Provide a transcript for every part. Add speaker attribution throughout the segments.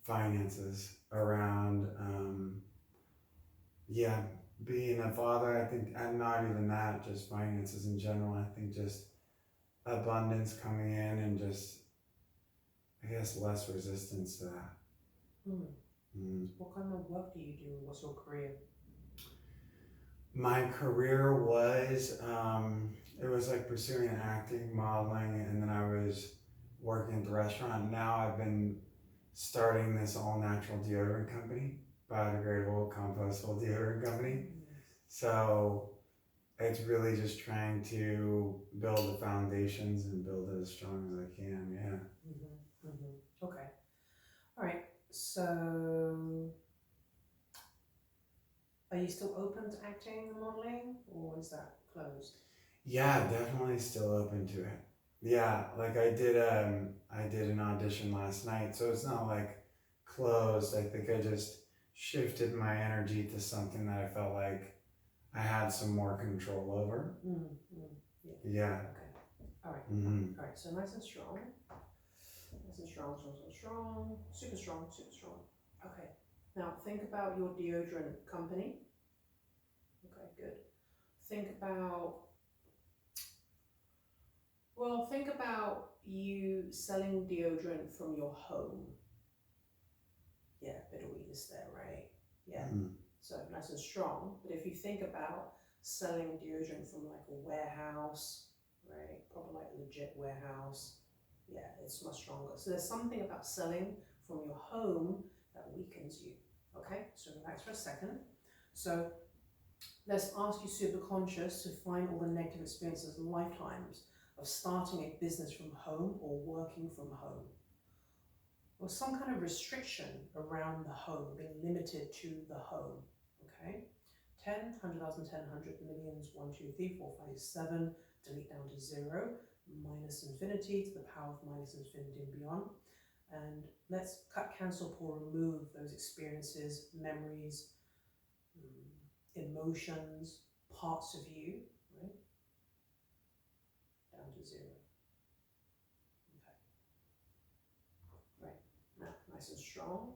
Speaker 1: finances, around yeah, being a father. I think, and not even that, just finances in general. I think just abundance coming in, and just, I guess, less resistance to that.
Speaker 2: What kind of work do you do? What's your career?
Speaker 1: My career was, it was like pursuing acting, modeling, and then I was working at the restaurant. Now I've been starting this all natural deodorant company, biodegradable, compostable deodorant company. So it's really just trying to build the foundations and build it as strong as I can. Yeah.
Speaker 2: Okay. All right. So, are you still open to acting and modeling, or is that closed?
Speaker 1: Yeah, definitely still open to it. Yeah, like I did an audition last night, so it's not like closed. I think I just shifted my energy to something that I felt like I had some more control over. Yeah.
Speaker 2: Okay. All right.
Speaker 1: Mm-hmm.
Speaker 2: All right. So nice and strong. Nice and strong, strong, super strong, super strong. Okay. Now think about your deodorant company. Okay, good. Think about you selling deodorant from your home. Yeah, bit of weakness there, right? Yeah. So nice and strong. But if you think about selling deodorant from like a warehouse, right? Probably like a legit warehouse. Yeah, it's much stronger. So there's something about selling from your home that weakens you. Okay, so relax for a second. So let's ask you super conscious to find all the negative experiences and lifetimes of starting a business from home or working from home, or some kind of restriction around the home, being limited to the home. Okay, 10, 100,000, 10, 100 millions, 1, 2, 3, 4, 5, 7, delete down to 0, minus infinity to the power of minus infinity and beyond. And let's cut, cancel, pull, remove those experiences, memories, emotions, parts of you, right? Down to 0. Okay. Right. Now, nice and strong,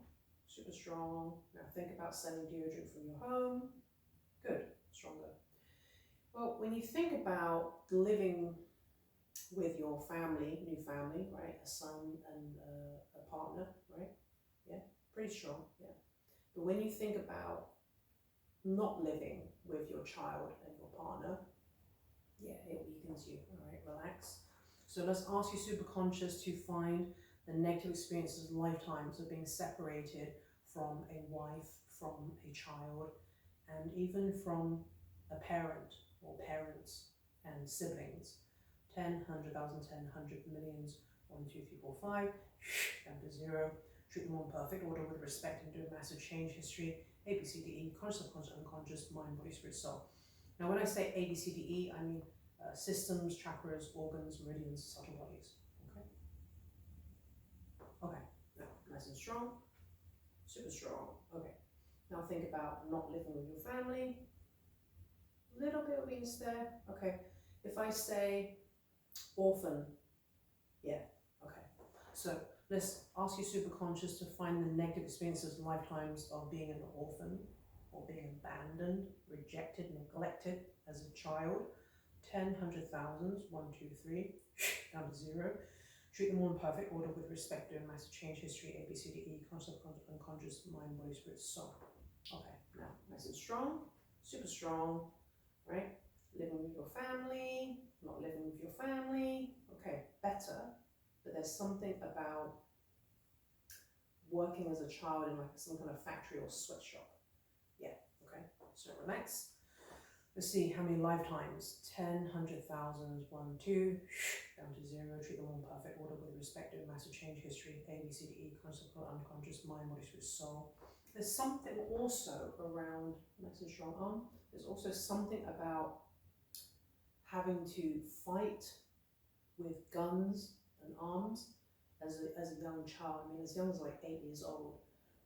Speaker 2: super strong. Now think about selling deodorant from your home. Good, stronger. Well, when you think about living with your family, new family, right? A son and a partner, right? Yeah, pretty strong, yeah. But when you think about not living with your child and your partner, yeah, it weakens you. All right, relax. So let's ask you super conscious to find the negative experiences and lifetimes of being separated from a wife, from a child, and even from a parent or parents and siblings. 10, 100,000, 10, 100 millions, 1, 2, 3, 4, 5, down to 0. Treat them all in perfect order with respect and do a massive change history. A, B, C, D, E, conscious, subconscious, unconscious, mind, body, spirit, soul. Now when I say A, B, C, D, E, I mean systems, chakras, organs, meridians, subtle bodies. Okay? Okay, now nice and strong, super strong. Okay, now think about not living with your family. Little bit of weakness there. Okay, if I say orphan, yeah, okay. So let's ask you super conscious to find the negative experiences and lifetimes of being an orphan or being abandoned, rejected, neglected as a child. 10, 100,000, 1, 2, 3, down to 0. Treat them all in perfect order with respect to a massive change history, A, B, C, D, E, conscious, unconscious, mind, body, spirit, soul. Okay, now nice and strong, super strong, right? Living with your family, not living with your family. Okay, better, but there's something about working as a child in like some kind of factory or sweatshop. Yeah, okay, so relax. Let's see how many lifetimes. 10, 100,000, 1, 2, down to 0. Treat them all in perfect order with respect to a massive change history. A, B, C, D, E, conscious, unconscious, mind, body, spirit, soul. There's something also around, nice and strong arm, there's also something about having to fight with guns and arms as a young child. I mean, as young as like 8 years old,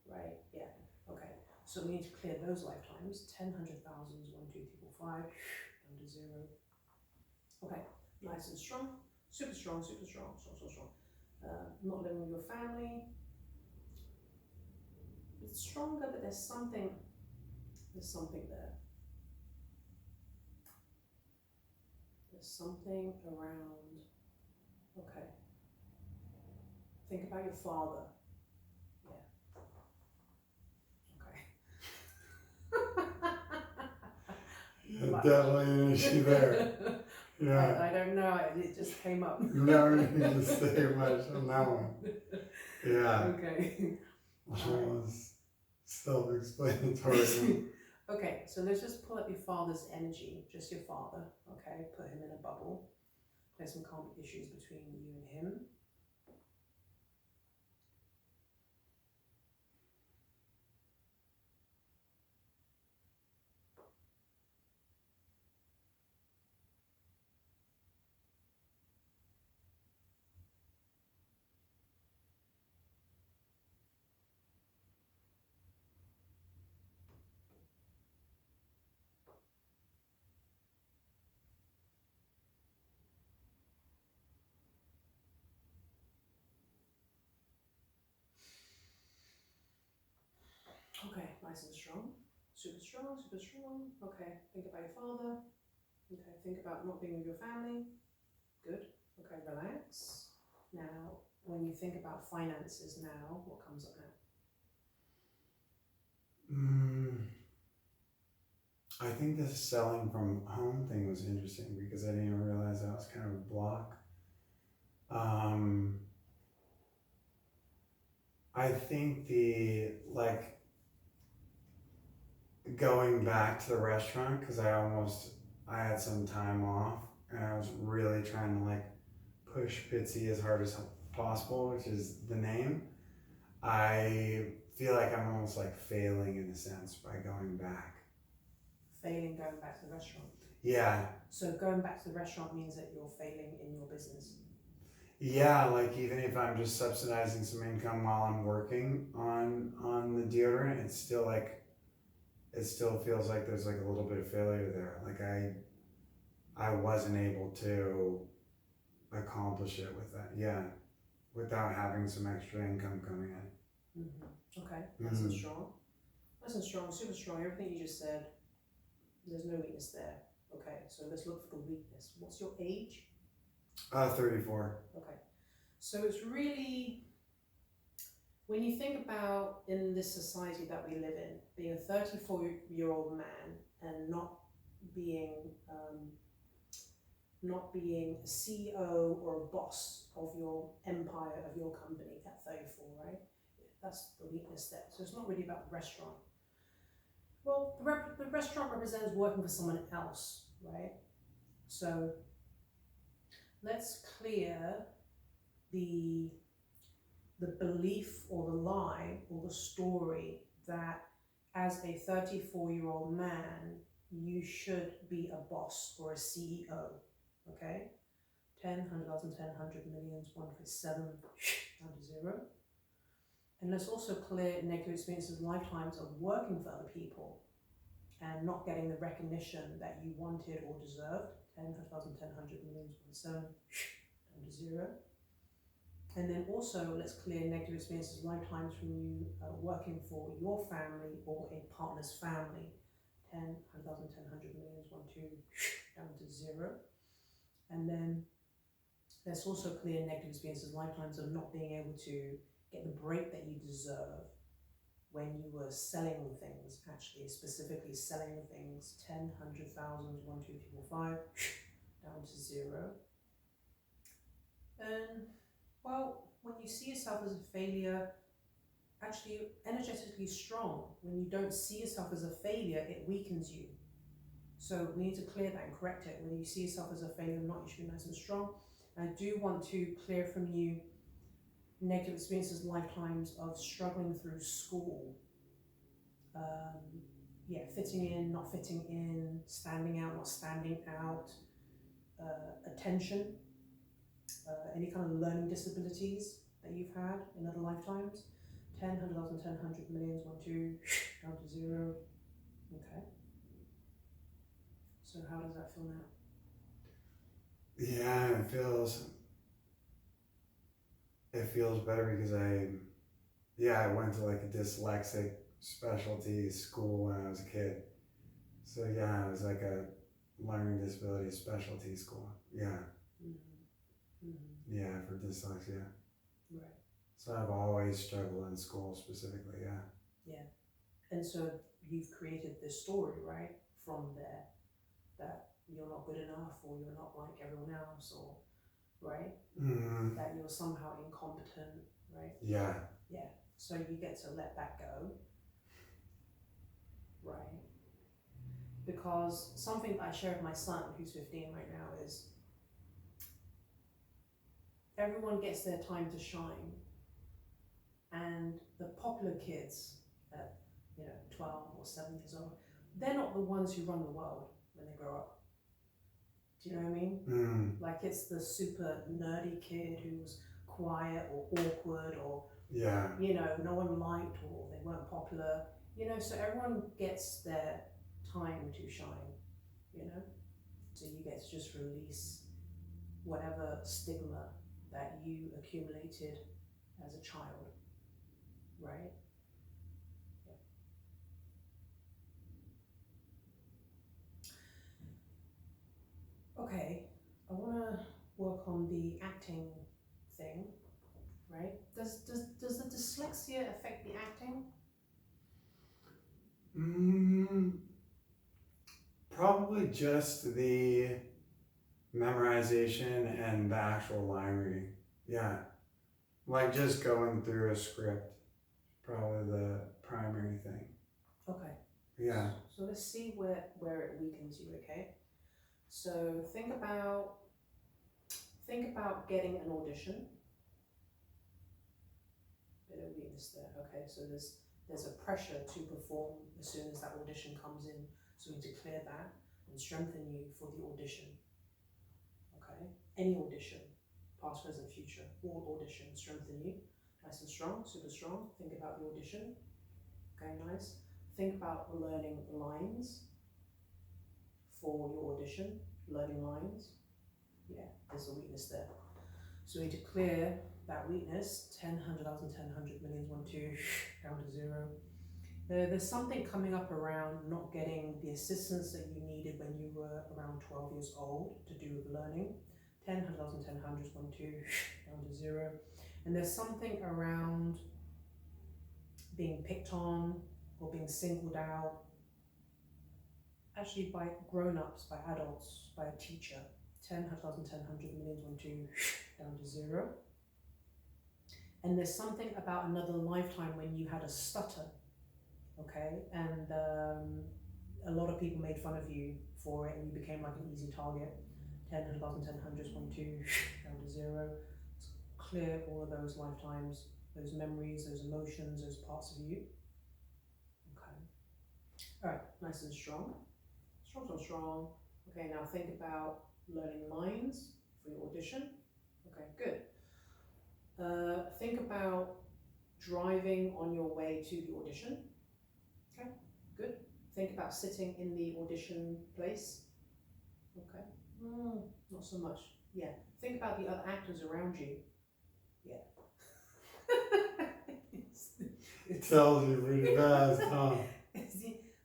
Speaker 2: right? Yeah, okay. So we need to clear those lifetimes. 10, 100,000, 1, 2, 3, 4, 5, down to 0. Okay, nice and strong, super strong, super strong, strong, strong, strong. Not living with your family. It's stronger, but there's something there. There's something around, okay. Think about your father. Yeah. Okay.
Speaker 1: Definitely an issue there. Yeah.
Speaker 2: I don't know, it just came up.
Speaker 1: No need to say much on that one. Yeah.
Speaker 2: Okay.
Speaker 1: Which one was self-explanatory?
Speaker 2: Okay, so let's just pull up your father's energy, just your father, okay? Put him in a bubble. There's some karmic issues between you and him. Okay, nice and strong. Super strong, super strong. Okay, think about your father. Okay, think about not being with your family. Good. Okay, relax. Now, when you think about finances now, what comes up now?
Speaker 1: I think this selling from home thing was interesting because I didn't even realize that was kind of a block. I think going back to the restaurant, because I had some time off and I was really trying to push Pitsy as hard as possible, which is the name. I feel like I'm almost failing in a sense by going back.
Speaker 2: Failing going back to the restaurant?
Speaker 1: Yeah.
Speaker 2: So going back to the restaurant means that you're failing in your business?
Speaker 1: Yeah, even if I'm just subsidizing some income while I'm working on the deodorant, it still feels like there's a little bit of failure there. I wasn't able to accomplish it with that, without having some extra income coming in.
Speaker 2: Mm-hmm. Okay, nice and strong. Nice and strong, super strong. Everything you just said, there's no weakness there. Okay, so let's look for the weakness. What's your age?
Speaker 1: 34.
Speaker 2: Okay, so it's really, when you think about in this society that we live in, being a 34-year-old man and not being a CEO or a boss of your empire, of your company at 34, right? That's the weakness there. So it's not really about the restaurant. Well, the restaurant represents working for someone else, right? So let's clear the belief or the lie or the story that as a 34-year-old man, you should be a boss or a CEO, okay? 10, 100,000, 10, 100 millions, 1.7, down to 0. And let's also clear negative experiences, lifetimes of working for other people and not getting the recognition that you wanted or deserved. 10, 100,000, 10, 100 millions, 1.7, down to 0. And then also let's clear negative experiences, lifetimes from you working for your family or a partner's family. 10, 100,000, 10, 100 millions, 1, 2, down to 0. And then let's also clear negative experiences, lifetimes of not being able to get the break that you deserve when you were selling things, actually, specifically selling things. 10, 100,000, 1, 2, 3, 4, 5, down to 0. And well, when you see yourself as a failure, actually energetically strong. When you don't see yourself as a failure, it weakens you. So we need to clear that and correct it. When you see yourself as a failure or not, you should be nice and strong. And I do want to clear from you negative experiences, lifetimes of struggling through school. Fitting in, not fitting in, standing out, not standing out, attention, any kind of learning disabilities that you've had in other lifetimes. 10, 100,000, 10, 100 millions, 1, 2, down to 0. Okay. So how does that feel now?
Speaker 1: Yeah, it feels better because yeah, I went to like a dyslexic specialty school when I was a kid. So yeah, it was like a learning disability specialty school. Yeah, yeah, for dyslexia.
Speaker 2: Right.
Speaker 1: So I've always struggled in school specifically. Yeah.
Speaker 2: Yeah. And so you've created this story, right, from there, that you're not good enough, or you're not like everyone else, or right, that you're somehow incompetent, right?
Speaker 1: Yeah.
Speaker 2: Yeah. So you get to let that go, right? Because something I share with my son, who's 15 right now, is everyone gets their time to shine, and the popular kids at 12 or 7 years old, they're not the ones who run the world when they grow up. Do you know what I mean? Like, it's the super nerdy kid who's quiet or awkward, or
Speaker 1: yeah,
Speaker 2: no one liked, or they weren't popular. So everyone gets their time to shine. So you get to just release whatever stigma that you accumulated as a child, right? Yeah. Okay, I want to work on the acting thing, right? Does the dyslexia affect the acting?
Speaker 1: Probably just the memorization and the actual line reading. Yeah. Like just going through a script, probably the primary thing.
Speaker 2: Okay.
Speaker 1: Yeah.
Speaker 2: So let's see where it weakens you, okay? So think about getting an audition. Bit of weakness there. Okay, so there's a pressure to perform as soon as that audition comes in. So we need to clear that and strengthen you for the audition. Okay? Any audition, past, present, future, all auditions strengthen you. Nice and strong, super strong. Think about the audition. Okay, nice. Think about learning lines for your audition. Learning lines. Yeah, there's a weakness there. So we need to clear that weakness. 10, 100,000, 10, 100 millions, 1, 2, down to 0. There's something coming up around not getting the assistance that you needed when you were around 12 years old to do with learning. 10, 100,000, 10, 100, 1, 2, down to 0. And there's something around being picked on or being singled out, actually by grown-ups, by adults, by a teacher. 10, 100,000, 10, 100 millions, 1, 2, down to 0. And there's something about another lifetime when you had a stutter, okay? And a lot of people made fun of you for it, and you became like an easy target. 10, 100,000, 10, 100, 1, 2, down to 0. Clear all of those lifetimes, those memories, those emotions, those parts of you. Okay. All right, nice and strong. Strong, strong, strong. Okay, now think about learning lines for your audition. Okay, good. Think about driving on your way to the audition. Okay, good. Think about sitting in the audition place. Okay, not so much. Yeah, think about the other actors around you. Yeah.
Speaker 1: It tells you really fast, huh?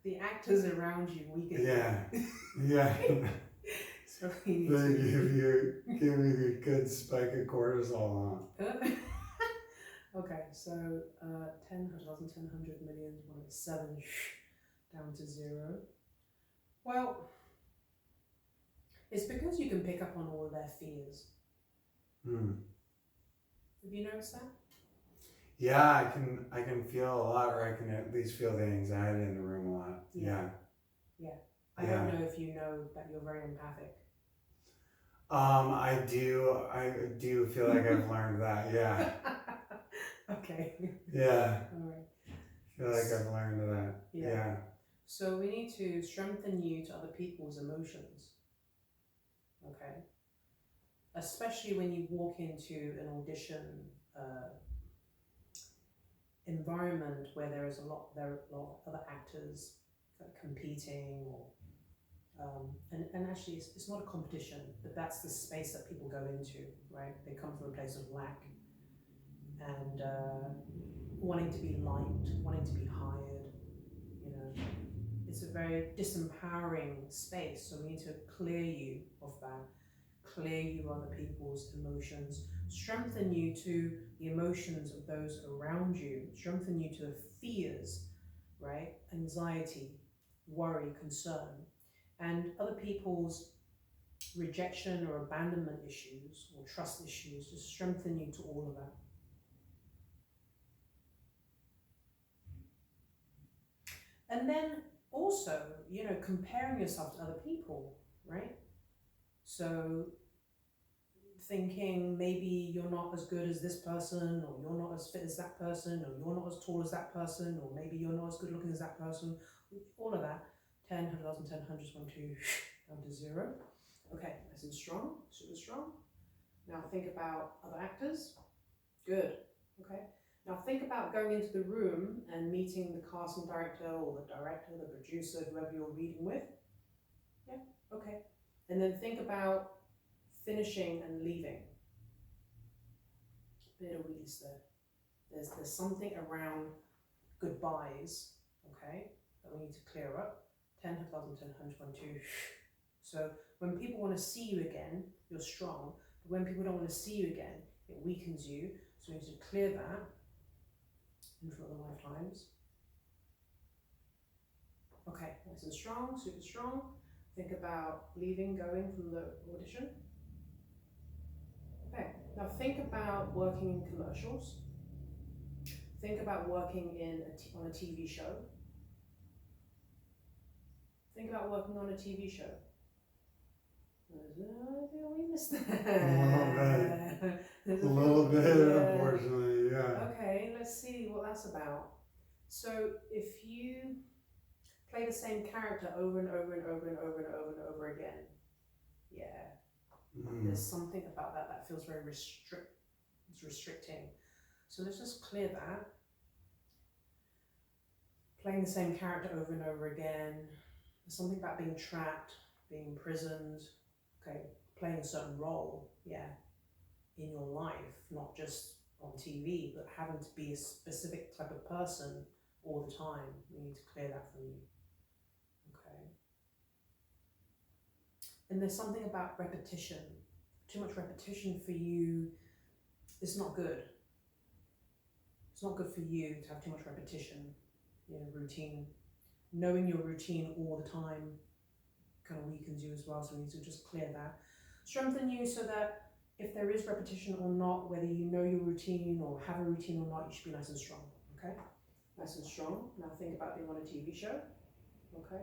Speaker 2: The actors around you weaken.
Speaker 1: Yeah, yeah.
Speaker 2: So
Speaker 1: they give you a good spike of cortisol, huh?
Speaker 2: Okay, so 10, 100,000, 10, 100 million, 7, down to 0. Well, it's because you can pick up on all their fears. Have you noticed that?
Speaker 1: Yeah, I can feel a lot, or I can at least feel the anxiety in the room a lot. Yeah.
Speaker 2: I don't know if you know that you're very empathic.
Speaker 1: I do feel like I've learned that. Yeah.
Speaker 2: Okay.
Speaker 1: Yeah.
Speaker 2: All right.
Speaker 1: I feel like I've learned that. Yeah.
Speaker 2: So we need to strengthen you to other people's emotions. Okay. Especially when you walk into an audition environment where there are a lot of other actors competing, or and actually it's not a competition, but that's the space that people go into, right? They come from a place of lack, and wanting to be liked, wanting to be hired, you know. It's a very disempowering space, so we need to clear you of that, clear you of other people's emotions, strengthen you to the emotions of those around you, strengthen you to the fears, right? Anxiety, worry, concern, and other people's rejection or abandonment issues or trust issues, to strengthen you to all of that. And then also, you know, comparing yourself to other people, right? So thinking maybe you're not as good as this person, or you're not as fit as that person, or you're not as tall as that person, or maybe you're not as good looking as that person, all of that. 10, 100,000, 10, 100, 1, 2, down to 0. Okay, nice and strong, super strong. Now think about other actors. Good, okay. Now think about going into the room and meeting the casting director or the director, the producer, whoever you're reading with. Yeah, okay. And then think about finishing and leaving. Bit of release there. There's something around goodbyes, okay, that we need to clear up. 10, 1,000, 10, 100, 1, 2. So when people want to see you again, you're strong. But when people don't want to see you again, it weakens you. So we need to clear that in front of the lifetimes. Okay, nice and strong, super strong. Think about leaving, going from the audition. Okay, now think about working in commercials. Think about working on a TV show. Think about working on a TV show. We missed that.
Speaker 1: A little bit, unfortunately, yeah.
Speaker 2: Okay, let's see what that's about. So if you play the same character over and over and over and over and over and over again, yeah, there's something about that feels very restricting. So let's just clear that. Playing the same character over and over again. There's something about being trapped, being imprisoned, okay, playing a certain role, yeah, in your life, not just on TV, but having to be a specific type of person all the time. We need to clear that from you, okay. And there's something about repetition. Too much repetition for you is not good. It's not good for you to have too much repetition, you know, routine. Knowing your routine all the time kind of weakens you as well, so we need to just clear that. Strengthen you so that if there is repetition or not, whether you know your routine or have a routine or not, you should be nice and strong, okay? Nice and strong. Now think about being on a TV show, okay?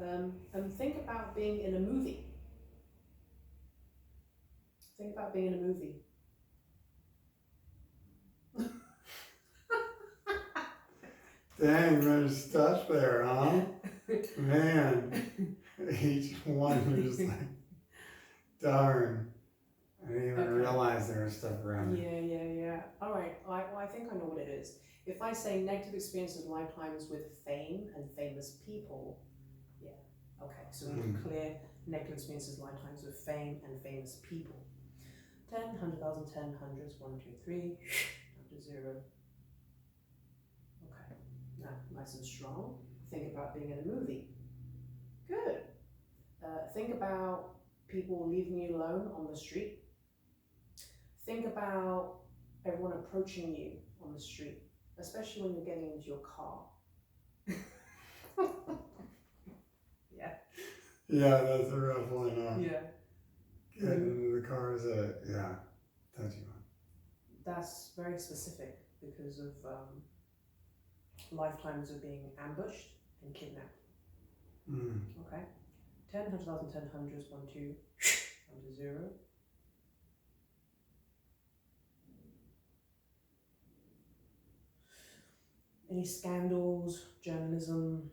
Speaker 2: And think about being in a movie. Think about being in a movie.
Speaker 1: Dang, there's stuff there, huh? Man, each one was just like, darn. I didn't even realize there was stuff around.
Speaker 2: Yeah. All right, I think I know what it is. If I say negative experiences in lifetimes with fame and famous people, yeah, okay, so we need to clear negative experiences lifetimes with fame and famous people. 10, 100,000, 10, hundreds, 1, 2, 3, down to 0. Okay, now nice and strong. Think about being in a movie. Good. Think about people leaving you alone on the street. Think about everyone approaching you on the street, especially when you're getting into your car. Yeah.
Speaker 1: Yeah, that's a rough one, huh?
Speaker 2: Yeah.
Speaker 1: Getting into the car is a, yeah, touchy one.
Speaker 2: That's very specific because of lifetimes of being ambushed and kidnapped. Okay. 10, 100,000, 10, hundreds, 1, 2, down to 0. Any scandals, journalism,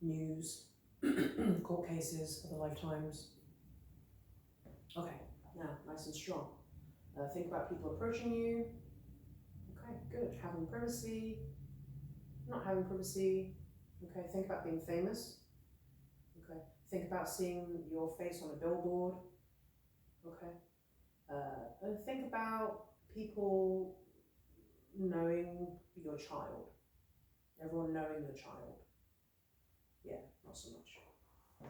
Speaker 2: news, court cases, other lifetimes? Okay, now nice and strong. Think about people approaching you. Okay, good. Having privacy, not having privacy. Okay, think about being famous. Okay, think about seeing your face on a billboard. Okay, and think about people knowing your child. Everyone knowing your child. Yeah, not so much. Yeah.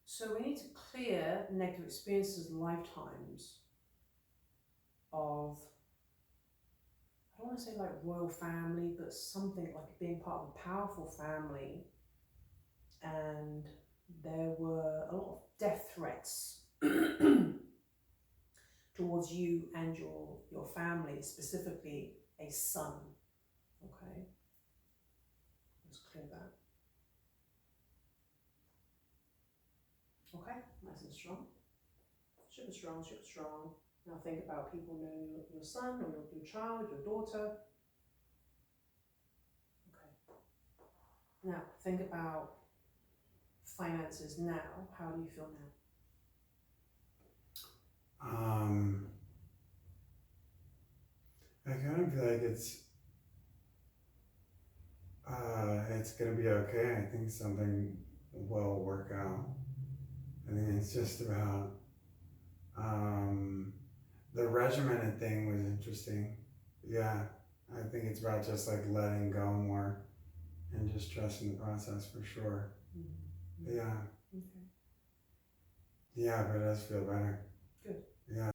Speaker 2: So we need to clear negative experiences, lifetimes of, I don't want to say like royal family, but something like being part of a powerful family. And there were a lot of death threats towards you and your family, specifically a son. Okay, let's clear that. Okay, nice and strong. Super strong, super strong. Now think about people knowing your son or your child, your daughter. Okay. Now think about finances now. How do you feel now?
Speaker 1: I kind of feel like it's gonna be okay. I think something will work out. I think it's just about the regimented thing was interesting. Yeah, I think it's about just like letting go more and just trusting the process for sure.
Speaker 2: Mm-hmm.
Speaker 1: Yeah.
Speaker 2: Okay.
Speaker 1: Yeah, but it does feel better.
Speaker 2: Good.
Speaker 1: Yeah.